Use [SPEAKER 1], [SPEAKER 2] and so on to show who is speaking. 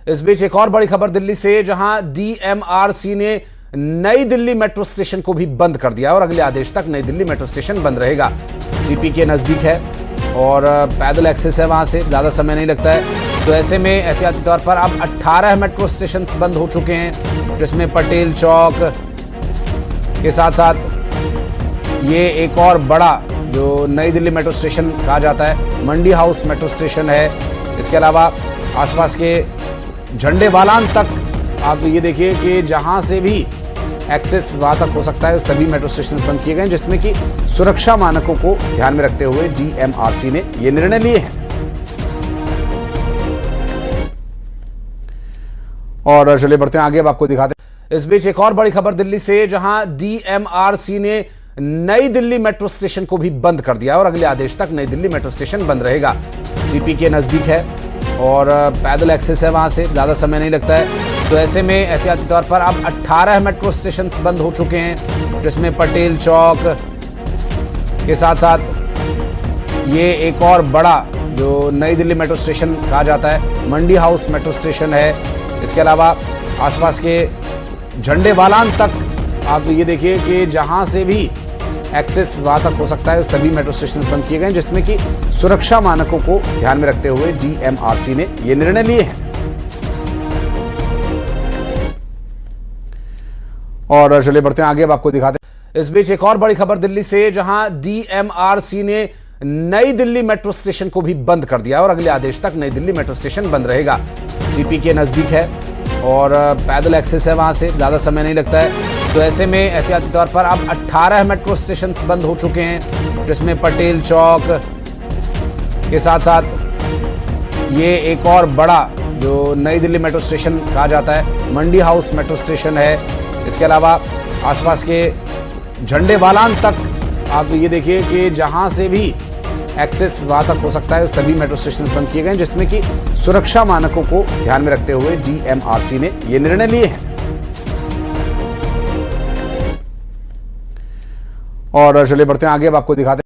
[SPEAKER 1] इस बीच एक और बड़ी खबर दिल्ली से, जहां डीएमआरसी ने नई दिल्ली मेट्रो स्टेशन को भी बंद कर दिया और अगले आदेश तक नई दिल्ली मेट्रो स्टेशन बंद रहेगा। सीपी के नजदीक है और पैदल एक्सेस है, वहां से ज्यादा समय नहीं लगता है। तो ऐसे में एहतियाती तौर पर अब 18 मेट्रो स्टेशन बंद हो चुके हैं, जिसमें पटेल चौक के साथ साथ ये एक और बड़ा जो नई दिल्ली मेट्रो स्टेशन कहा जाता है, मंडी हाउस मेट्रो स्टेशन है। इसके अलावा आसपास के झंडे वालान तक आप ये देखिए कि जहां से भी एक्सेस वहां तक हो सकता है, सभी मेट्रो स्टेशन बंद किए गए, जिसमें कि सुरक्षा मानकों को ध्यान में रखते हुए डीएमआरसी ने ये निर्णय लिए हैं। और चलिए बढ़ते हैं आगे, अब आपको दिखाते हैं। इस बीच एक और बड़ी खबर दिल्ली से, जहां डीएमआरसी ने नई दिल्ली मेट्रो स्टेशन को भी बंद कर दिया और अगले आदेश तक नई दिल्ली मेट्रो स्टेशन बंद रहेगा। सीपी के नजदीक है और पैदल एक्सेस है, वहां से ज्यादा समय नहीं लगता है। तो ऐसे में एहतियाती तौर पर अब 18 मेट्रो स्टेशन बंद हो चुके हैं, जिसमें पटेल चौक के साथ साथ ये एक और बड़ा जो नई दिल्ली मेट्रो स्टेशन कहा जाता है, मंडी हाउस मेट्रो स्टेशन है। इसके अलावा आसपास के झंडे वालान तक आप ये देखिए कि जहां से भी एक्सेस वहां तक हो सकता है, सभी मेट्रो स्टेशन बंद किए गए, जिसमें कि सुरक्षा मानकों को ध्यान में रखते हुए डीएमआरसी ने ये निर्णय लिए हैं। और चलिए बढ़ते हैं आगे, अब आपको दिखाते हैं। इस बीच एक और बड़ी खबर दिल्ली से, जहां डीएमआरसी ने नई दिल्ली मेट्रो स्टेशन को भी बंद कर दिया और अगले आदेश तक नई दिल्ली मेट्रो स्टेशन बंद रहेगा। सीपी के नजदीक है और पैदल एक्सेस है, वहां से ज्यादा समय नहीं लगता है। तो ऐसे में एहतियाती तौर पर अब 18 मेट्रो स्टेशन बंद हो चुके हैं, जिसमें पटेल चौक के साथ साथ ये एक और बड़ा जो नई दिल्ली मेट्रो स्टेशन कहा जाता है, मंडी हाउस मेट्रो स्टेशन है। इसके अलावा आसपास के झंडे वालान तक आप ये देखिए कि जहां से भी एक्सेस वहां तक हो सकता है, सभी मेट्रो स्टेशन बंद किए गए, जिसमें कि सुरक्षा मानकों को ध्यान में रखते हुए डीएमआरसी ने ये निर्णय लिए हैं। और चलिए बढ़ते हैं आगे, अब आपको दिखाते हैं।